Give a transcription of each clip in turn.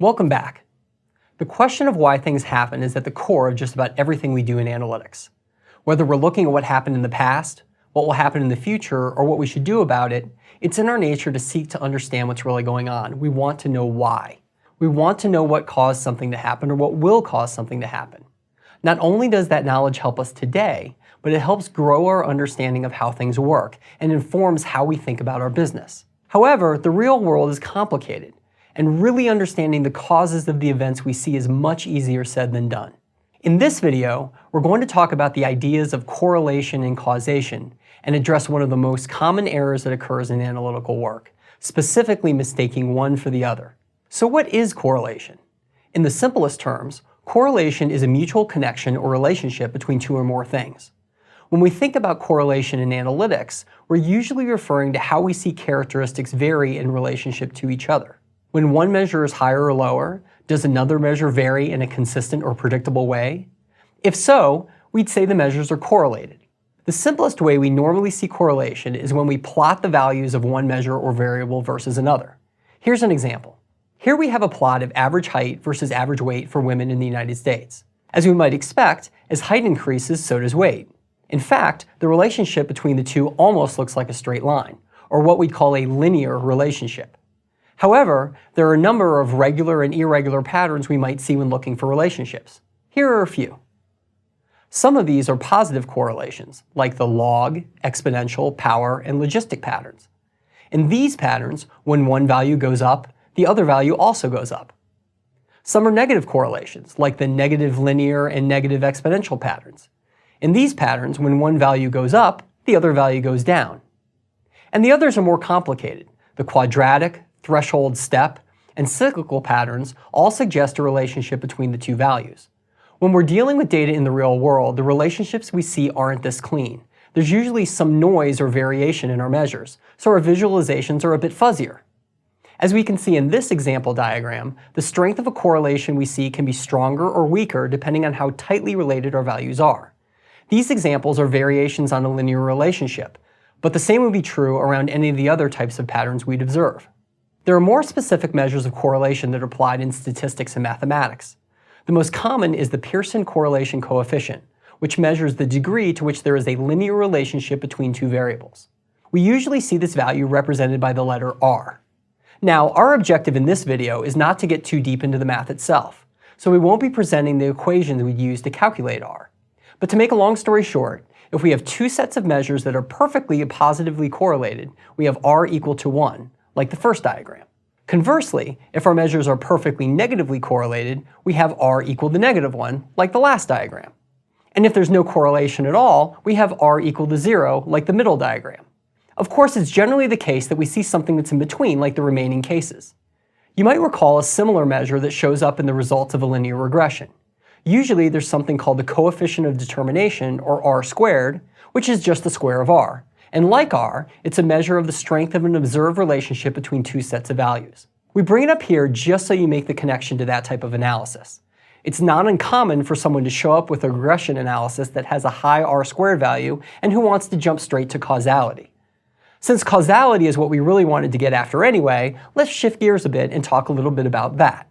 Welcome back. The question of why things happen is at the core of just about everything we do in analytics. Whether we're looking at what happened in the past, what will happen in the future, or what we should do about it, it's in our nature to seek to understand what's really going on. We want to know why. We want to know what caused something to happen or what will cause something to happen. Not only does that knowledge help us today, but it helps grow our understanding of how things work and informs how we think about our business. However, the real world is complicated, and really understanding the causes of the events we see is much easier said than done. In this video, we're going to talk about the ideas of correlation and causation and address one of the most common errors that occurs in analytical work, specifically mistaking one for the other. So what is correlation? In the simplest terms, correlation is a mutual connection or relationship between two or more things. When we think about correlation in analytics, we're usually referring to how we see characteristics vary in relationship to each other. When one measure is higher or lower, does another measure vary in a consistent or predictable way? If so, we'd say the measures are correlated. The simplest way we normally see correlation is when we plot the values of one measure or variable versus another. Here's an example. Here we have a plot of average height versus average weight for women in the United States. As we might expect, as height increases, so does weight. In fact, the relationship between the two almost looks like a straight line, or what we'd call a linear relationship. However, there are a number of regular and irregular patterns we might see when looking for relationships. Here are a few. Some of these are positive correlations, like the log, exponential, power, and logistic patterns. In these patterns, when one value goes up, the other value also goes up. Some are negative correlations, like the negative linear and negative exponential patterns. In these patterns, when one value goes up, the other value goes down. And the others are more complicated. The quadratic, threshold, step, and cyclical patterns all suggest a relationship between the two values. When we're dealing with data in the real world, the relationships we see aren't this clean. There's usually some noise or variation in our measures, so our visualizations are a bit fuzzier. As we can see in this example diagram, the strength of a correlation we see can be stronger or weaker depending on how tightly related our values are. These examples are variations on a linear relationship, but the same would be true around any of the other types of patterns we'd observe. There are more specific measures of correlation that are applied in statistics and mathematics. The most common is the Pearson correlation coefficient, which measures the degree to which there is a linear relationship between two variables. We usually see this value represented by the letter R. Now, our objective in this video is not to get too deep into the math itself, so we won't be presenting the equations we'd use to calculate R. But to make a long story short, if we have two sets of measures that are perfectly positively correlated, we have R equal to 1, like the first diagram. Conversely, if our measures are perfectly negatively correlated, we have R equal to -1, like the last diagram. And if there's no correlation at all, we have R equal to 0, like the middle diagram. Of course, it's generally the case that we see something that's in between, like the remaining cases. You might recall a similar measure that shows up in the results of a linear regression. Usually there's something called the coefficient of determination, or R squared, which is just the square of R. And like R, it's a measure of the strength of an observed relationship between two sets of values. We bring it up here just so you make the connection to that type of analysis. It's not uncommon for someone to show up with a regression analysis that has a high R squared value and who wants to jump straight to causality. Since causality is what we really wanted to get after anyway, let's shift gears a bit and talk a little bit about that.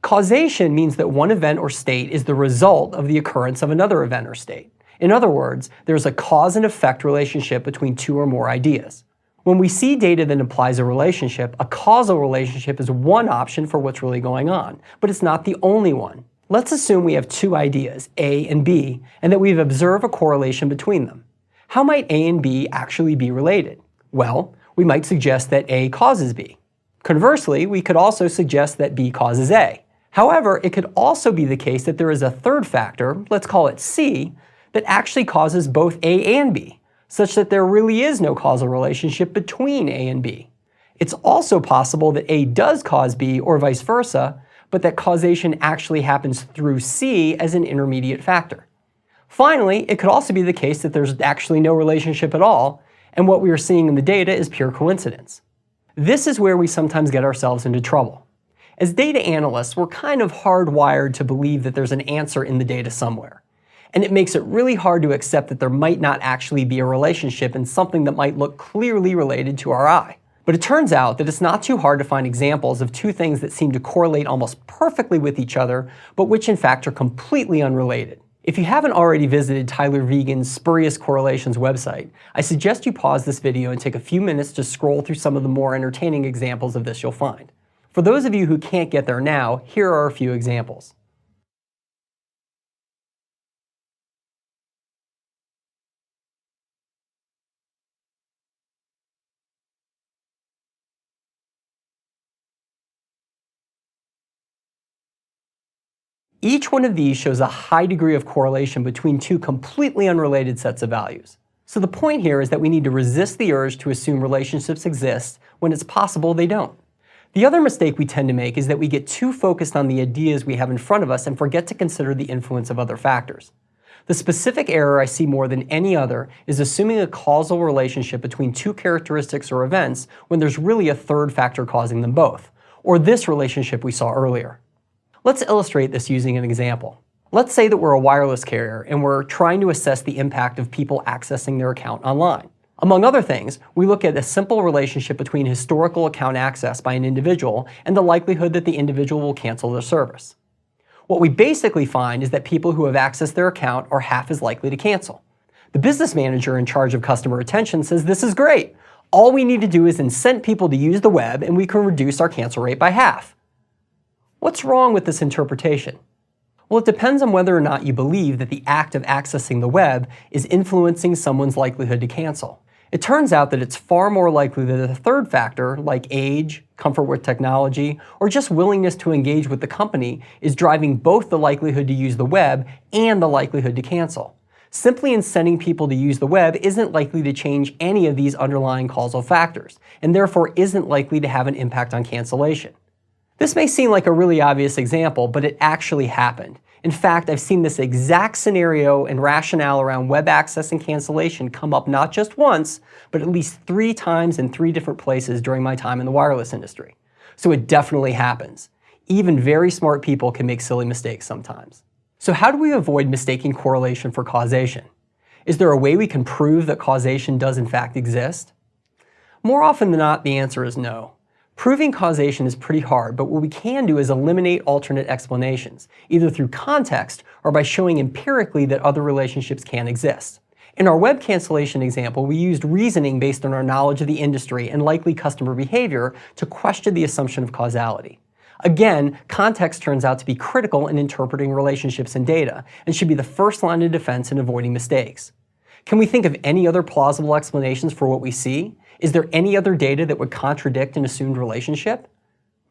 Causation means that one event or state is the result of the occurrence of another event or state. In other words, there's a cause and effect relationship between two or more ideas. When we see data that implies a relationship, a causal relationship is one option for what's really going on, but it's not the only one. Let's assume we have two ideas, A and B, and that we've observed a correlation between them. How might A and B actually be related? Well, we might suggest that A causes B. Conversely, we could also suggest that B causes A. However, it could also be the case that there is a third factor, let's call it C, that actually causes both A and B, such that there really is no causal relationship between A and B. It's also possible that A does cause B or vice versa, but that causation actually happens through C as an intermediate factor. Finally, it could also be the case that there's actually no relationship at all, and what we are seeing in the data is pure coincidence. This is where we sometimes get ourselves into trouble. As data analysts, we're kind of hardwired to believe that there's an answer in the data somewhere. And it makes it really hard to accept that there might not actually be a relationship in something that might look clearly related to our eye. But it turns out that it's not too hard to find examples of two things that seem to correlate almost perfectly with each other, but which in fact are completely unrelated. If you haven't already visited Tyler Vigen's Spurious Correlations website, I suggest you pause this video and take a few minutes to scroll through some of the more entertaining examples of this you'll find. For those of you who can't get there now, here are a few examples. Each one of these shows a high degree of correlation between two completely unrelated sets of values. So the point here is that we need to resist the urge to assume relationships exist when it's possible they don't. The other mistake we tend to make is that we get too focused on the ideas we have in front of us and forget to consider the influence of other factors. The specific error I see more than any other is assuming a causal relationship between two characteristics or events when there's really a third factor causing them both, or this relationship we saw earlier. Let's illustrate this using an example. Let's say that we're a wireless carrier and we're trying to assess the impact of people accessing their account online. Among other things, we look at a simple relationship between historical account access by an individual and the likelihood that the individual will cancel their service. What we basically find is that people who have accessed their account are half as likely to cancel. The business manager in charge of customer retention says this is great. All we need to do is incent people to use the web and we can reduce our cancel rate by half. What's wrong with this interpretation? Well, it depends on whether or not you believe that the act of accessing the web is influencing someone's likelihood to cancel. It turns out that it's far more likely that a third factor, like age, comfort with technology, or just willingness to engage with the company, is driving both the likelihood to use the web and the likelihood to cancel. Simply incenting people to use the web isn't likely to change any of these underlying causal factors, and therefore isn't likely to have an impact on cancellation. This may seem like a really obvious example, but it actually happened. In fact, I've seen this exact scenario and rationale around web access and cancellation come up not just once, but at least 3 times in 3 different places during my time in the wireless industry. So it definitely happens. Even very smart people can make silly mistakes sometimes. So how do we avoid mistaking correlation for causation? Is there a way we can prove that causation does in fact exist? More often than not, the answer is no. Proving causation is pretty hard, but what we can do is eliminate alternate explanations, either through context or by showing empirically that other relationships can exist. In our web cancellation example, we used reasoning based on our knowledge of the industry and likely customer behavior to question the assumption of causality. Again, context turns out to be critical in interpreting relationships and data, and should be the first line of defense in avoiding mistakes. Can we think of any other plausible explanations for what we see? Is there any other data that would contradict an assumed relationship?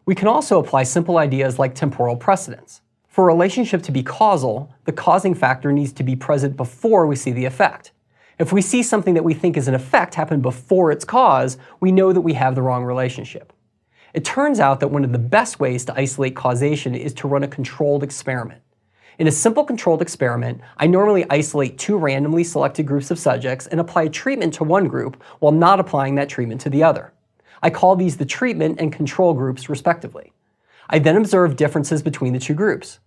We can also apply simple ideas like temporal precedence. For a relationship to be causal, the causing factor needs to be present before we see the effect. If we see something that we think is an effect happen before its cause, we know that we have the wrong relationship. It turns out that one of the best ways to isolate causation is to run a controlled experiment. In a simple controlled experiment, I normally isolate 2 randomly selected groups of subjects and apply a treatment to one group while not applying that treatment to the other. I call these the treatment and control groups respectively. I then observe differences between the 2 groups.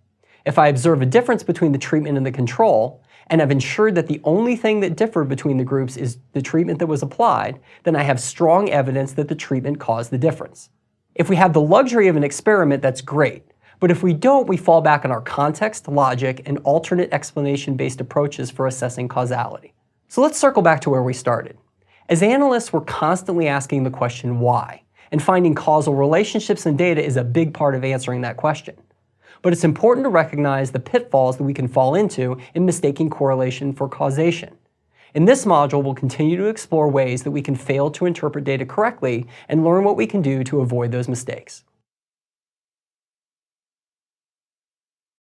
If I observe a difference between the treatment and the control, and I've ensured that the only thing that differed between the groups is the treatment that was applied, then I have strong evidence that the treatment caused the difference. If we have the luxury of an experiment, that's great. But if we don't, we fall back on our context, logic, and alternate explanation-based approaches for assessing causality. So let's circle back to where we started. As analysts, we're constantly asking the question why, and finding causal relationships in data is a big part of answering that question. But it's important to recognize the pitfalls that we can fall into in mistaking correlation for causation. In this module, we'll continue to explore ways that we can fail to interpret data correctly and learn what we can do to avoid those mistakes.